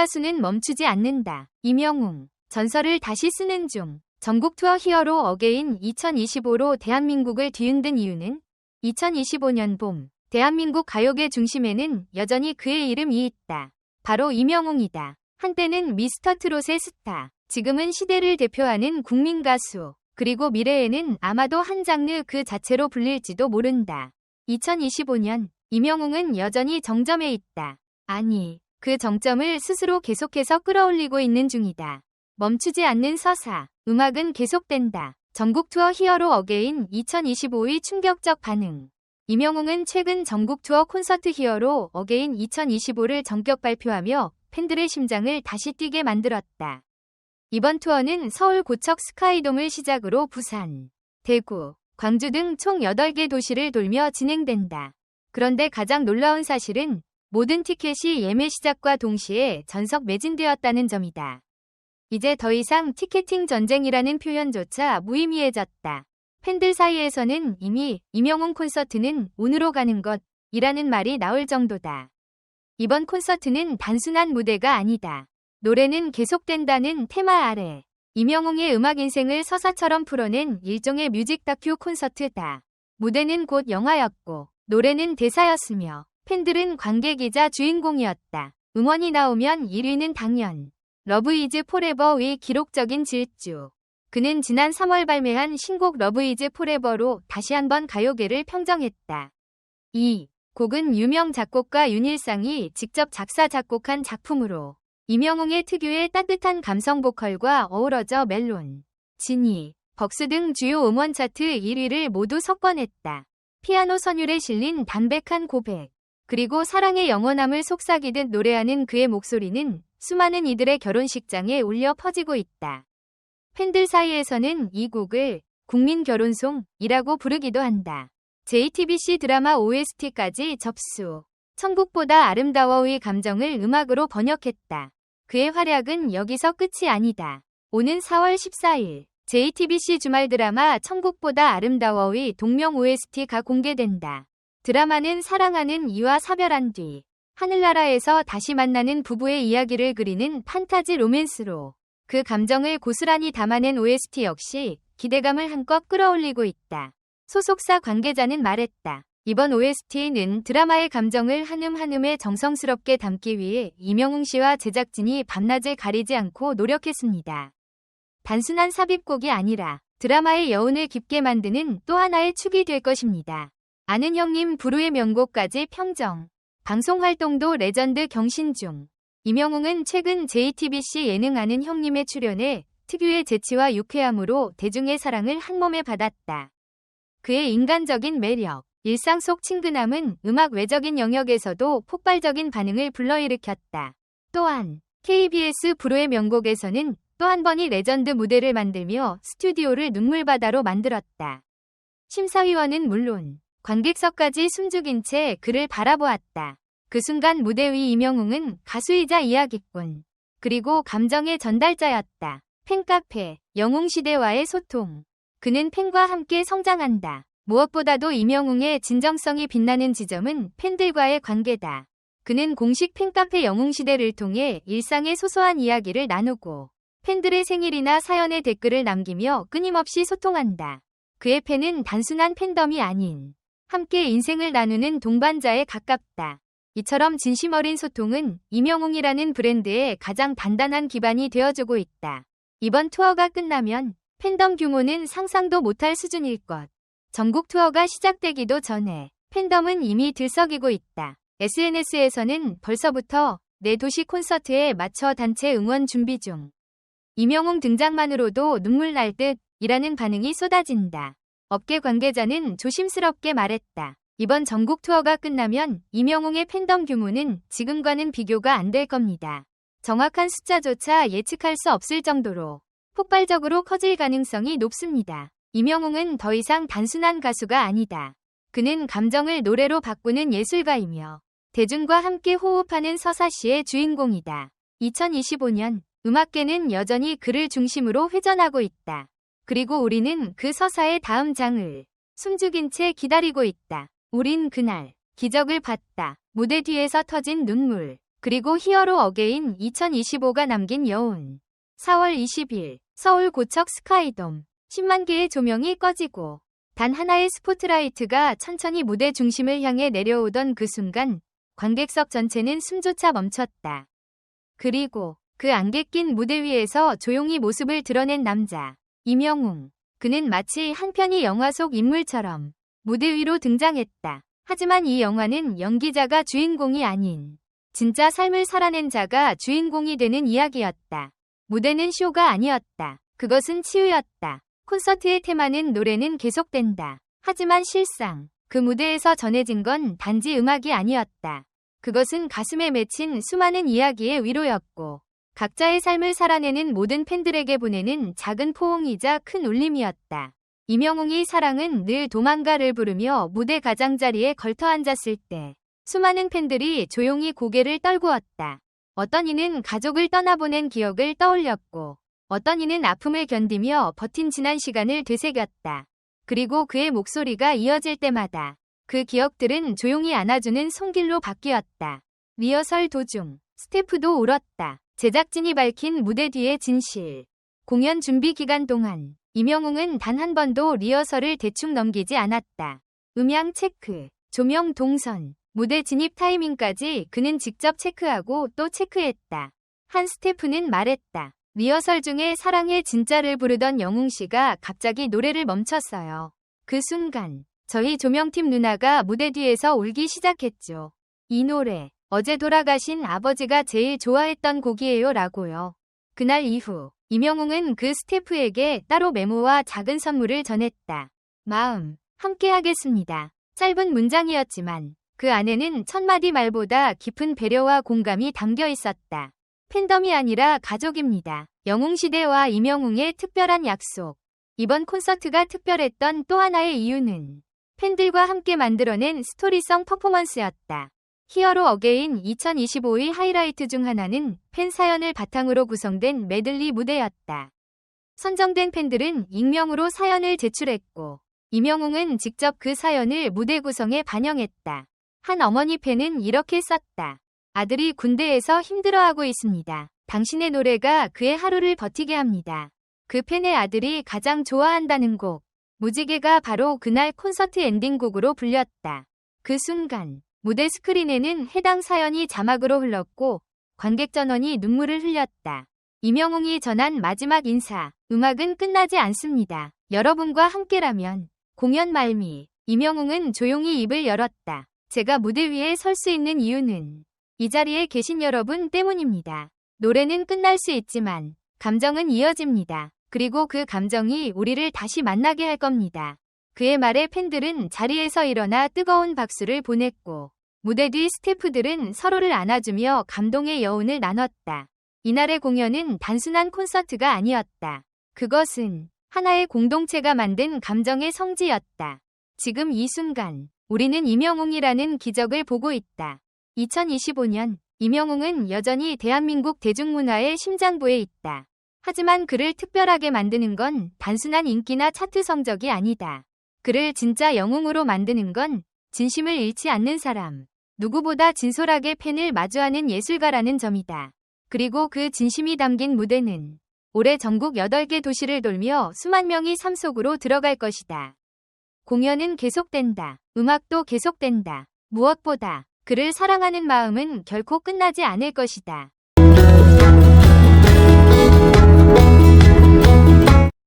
가수는 멈추지 않는다. 임영웅, 전설을 다시 쓰는 중. 전국 투어 히어로 어게인 2025로 대한민국을 뒤흔든 이유는 2025년 봄, 대한민국 가요계 중심에는 여전히 그의 이름이 있다. 바로 임영웅이다. 한때는 미스터 트롯의 스타, 지금은 시대를 대표하는 국민 가수, 그리고 미래에는 아마도 한 장르 그 자체로 불릴지도 모른다. 2025년, 임영웅은 여전히 정점에 있다. 아니, 그 정점을 스스로 계속해서 끌어올리고 있는 중이다. 멈추지 않는 서사, 음악은 계속된다. 전국 투어 히어로 어게인 2025의 충격적 반응. 임영웅은 최근 전국 투어 콘서트 히어로 어게인 2025를 전격 발표하며 팬들의 심장을 다시 뛰게 만들었다. 이번 투어는 서울 고척 스카이돔을 시작으로 부산, 대구, 광주 등 총 8개 도시를 돌며 진행된다. 그런데 가장 놀라운 사실은 모든 티켓이 예매 시작과 동시에 전석 매진되었다는 점이다. 이제 더 이상 티켓팅 전쟁이라는 표현조차 무의미해졌다. 팬들 사이에서는 이미 임영웅 콘서트는 운으로 가는 것이라는 말이 나올 정도다. 이번 콘서트는 단순한 무대가 아니다. 노래는 계속된다는 테마 아래 임영웅의 음악 인생을 서사처럼 풀어낸 일종의 뮤직 다큐 콘서트다. 무대는 곧 영화였고 노래는 대사였으며 팬들은 관객이자 주인공이었다. 음원이 나오면 1위는 당연 러브 이즈 포레버의 기록적인 질주. 그는 지난 3월 발매한 신곡 러브 이즈 포레버로 다시 한번 가요계를 평정했다. 이 곡은 유명 작곡가 윤일상이 직접 작사 작곡한 작품으로 임영웅의 특유의 따뜻한 감성 보컬과 어우러져 멜론, 지니, 벅스 등 주요 음원 차트 1위를 모두 석권했다. 피아노 선율에 실린 담백한 고백, 그리고 사랑의 영원함을 속삭이듯 노래하는 그의 목소리는 수많은 이들의 결혼식장에 울려 퍼지고 있다. 팬들 사이에서는 이 곡을 국민 결혼송이라고 부르기도 한다. JTBC 드라마 OST까지 접수. 천국보다 아름다워의 감정을 음악으로 번역했다. 그의 활약은 여기서 끝이 아니다. 오는 4월 14일 JTBC 주말 드라마 천국보다 아름다워의 동명 OST가 공개된다. 드라마는 사랑하는 이와 사별한 뒤 하늘나라에서 다시 만나는 부부의 이야기를 그리는 판타지 로맨스로 그 감정을 고스란히 담아낸 OST 역시 기대감을 한껏 끌어올리고 있다. 소속사 관계자는 말했다. 이번 OST는 드라마의 감정을 한음 한음에 정성스럽게 담기 위해 임영웅 씨와 제작진이 밤낮을 가리지 않고 노력했습니다. 단순한 삽입곡이 아니라 드라마의 여운을 깊게 만드는 또 하나의 축이 될 것입니다. 아는 형님 부르의 명곡까지 평정. 방송 활동도 레전드 경신 중. 임영웅은 최근 JTBC 예능 아는 형님에 출연해 특유의 재치와 유쾌함으로 대중의 사랑을 한몸에 받았다. 그의 인간적인 매력, 일상 속 친근함은 음악 외적인 영역에서도 폭발적인 반응을 불러일으켰다. 또한 KBS 부르의 명곡에서는 또 한 번이 레전드 무대를 만들며 스튜디오를 눈물바다로 만들었다. 심사위원은 물론 관객석까지 숨죽인 채 그를 바라보았다. 그 순간 무대 위 임영웅은 가수이자 이야기꾼, 그리고 감정의 전달자였다. 팬카페, 영웅시대와의 소통. 그는 팬과 함께 성장한다. 무엇보다도 임영웅의 진정성이 빛나는 지점은 팬들과의 관계다. 그는 공식 팬카페 영웅시대를 통해 일상의 소소한 이야기를 나누고 팬들의 생일이나 사연에 댓글을 남기며 끊임없이 소통한다. 그의 팬은 단순한 팬덤이 아닌 함께 인생을 나누는 동반자에 가깝다. 이처럼 진심 어린 소통은 임영웅이라는 브랜드의 가장 단단한 기반이 되어주고 있다. 이번 투어가 끝나면 팬덤 규모는 상상도 못할 수준일 것. 전국 투어가 시작되기도 전에 팬덤은 이미 들썩이고 있다. SNS에서는 벌써부터 내 도시 콘서트에 맞춰 단체 응원 준비 중. 임영웅 등장만으로도 눈물 날 듯이라는 반응이 쏟아진다. 업계 관계자는 조심스럽게 말했다. 이번 전국 투어가 끝나면 임영웅의 팬덤 규모는 지금과는 비교가 안 될 겁니다. 정확한 숫자조차 예측할 수 없을 정도로 폭발적으로 커질 가능성이 높습니다. 임영웅은 더 이상 단순한 가수가 아니다. 그는 감정을 노래로 바꾸는 예술가이며 대중과 함께 호흡하는 서사시의 주인공이다. 2025년 음악계는 여전히 그를 중심으로 회전하고 있다. 그리고 우리는 그 서사의 다음 장을 숨죽인 채 기다리고 있다. 우린 그날 기적을 봤다. 무대 뒤에서 터진 눈물. 그리고 히어로 어게인 2025가 남긴 여운. 4월 20일 서울 고척 스카이돔 10만 개의 조명이 꺼지고 단 하나의 스포트라이트가 천천히 무대 중심을 향해 내려오던 그 순간 관객석 전체는 숨조차 멈췄다. 그리고 그 안개 낀 무대 위에서 조용히 모습을 드러낸 남자. 임영웅. 그는 마치 한 편의 영화 속 인물처럼 무대 위로 등장했다. 하지만 이 영화는 연기자가 주인공이 아닌 진짜 삶을 살아낸 자가 주인공이 되는 이야기였다. 무대는 쇼가 아니었다. 그것은 치유였다. 콘서트의 테마는 노래는 계속된다. 하지만 실상 그 무대에서 전해진 건 단지 음악이 아니었다. 그것은 가슴에 맺힌 수많은 이야기의 위로였고 각자의 삶을 살아내는 모든 팬들에게 보내는 작은 포옹이자 큰 울림이었다. 임영웅의 사랑은 늘 도망가를 부르며 무대 가장자리에 걸터앉았을 때 수많은 팬들이 조용히 고개를 떨구었다. 어떤 이는 가족을 떠나보낸 기억을 떠올렸고 어떤 이는 아픔을 견디며 버틴 지난 시간을 되새겼다. 그리고 그의 목소리가 이어질 때마다 그 기억들은 조용히 안아주는 손길로 바뀌었다. 리허설 도중 스태프도 울었다. 제작진이 밝힌 무대 뒤의 진실. 공연 준비 기간 동안 임영웅은 단 한 번도 리허설을 대충 넘기지 않았다. 음향 체크, 조명 동선, 무대 진입 타이밍까지 그는 직접 체크하고 또 체크했다. 한 스태프는 말했다. 리허설 중에 사랑해 진짜를 부르던 영웅 씨가 갑자기 노래를 멈췄어요. 그 순간 저희 조명팀 누나가 무대 뒤에서 울기 시작했죠. 이 노래 어제 돌아가신 아버지가 제일 좋아했던 곡이에요 라고요. 그날 이후 임영웅은 그 스태프에게 따로 메모와 작은 선물을 전했다. 마음, 함께 하겠습니다. 짧은 문장이었지만 그 안에는 천마디 말보다 깊은 배려와 공감이 담겨 있었다. 팬덤이 아니라 가족입니다. 영웅시대와 임영웅의 특별한 약속. 이번 콘서트가 특별했던 또 하나의 이유는 팬들과 함께 만들어낸 스토리성 퍼포먼스였다. 히어로 어게인 2025의 하이라이트 중 하나는 팬 사연을 바탕으로 구성된 메들리 무대였다. 선정된 팬들은 익명으로 사연을 제출했고 임영웅은 직접 그 사연을 무대 구성에 반영했다. 한 어머니 팬은 이렇게 썼다. 아들이 군대에서 힘들어하고 있습니다. 당신의 노래가 그의 하루를 버티게 합니다. 그 팬의 아들이 가장 좋아한다는 곡. 무지개가 바로 그날 콘서트 엔딩곡으로 불렸다. 그 순간 무대 스크린에는 해당 사연이 자막으로 흘렀고 관객 전원이 눈물을 흘렸다. 임영웅이 전한 마지막 인사. 음악은 끝나지 않습니다. 여러분과 함께라면. 공연 말미. 임영웅은 조용히 입을 열었다. 제가 무대 위에 설 수 있는 이유는 이 자리에 계신 여러분 때문입니다. 노래는 끝날 수 있지만 감정은 이어집니다. 그리고 그 감정이 우리를 다시 만나게 할 겁니다. 그의 말에 팬들은 자리에서 일어나 뜨거운 박수를 보냈고 무대 뒤 스태프들은 서로를 안아주며 감동의 여운을 나눴다. 이날의 공연은 단순한 콘서트가 아니었다. 그것은 하나의 공동체가 만든 감정의 성지였다. 지금 이 순간 우리는 임영웅이라는 기적을 보고 있다. 2025년 임영웅은 여전히 대한민국 대중문화의 심장부에 있다. 하지만 그를 특별하게 만드는 건 단순한 인기나 차트 성적이 아니다. 그를 진짜 영웅으로 만드는 건 진심을 잃지 않는 사람, 누구보다 진솔하게 팬을 마주하는 예술가라는 점이다. 그리고 그 진심이 담긴 무대는 올해 전국 8개 도시를 돌며 수만 명이 삶 속으로 들어갈 것이다. 공연은 계속된다. 음악도 계속된다. 무엇보다 그를 사랑하는 마음은 결코 끝나지 않을 것이다.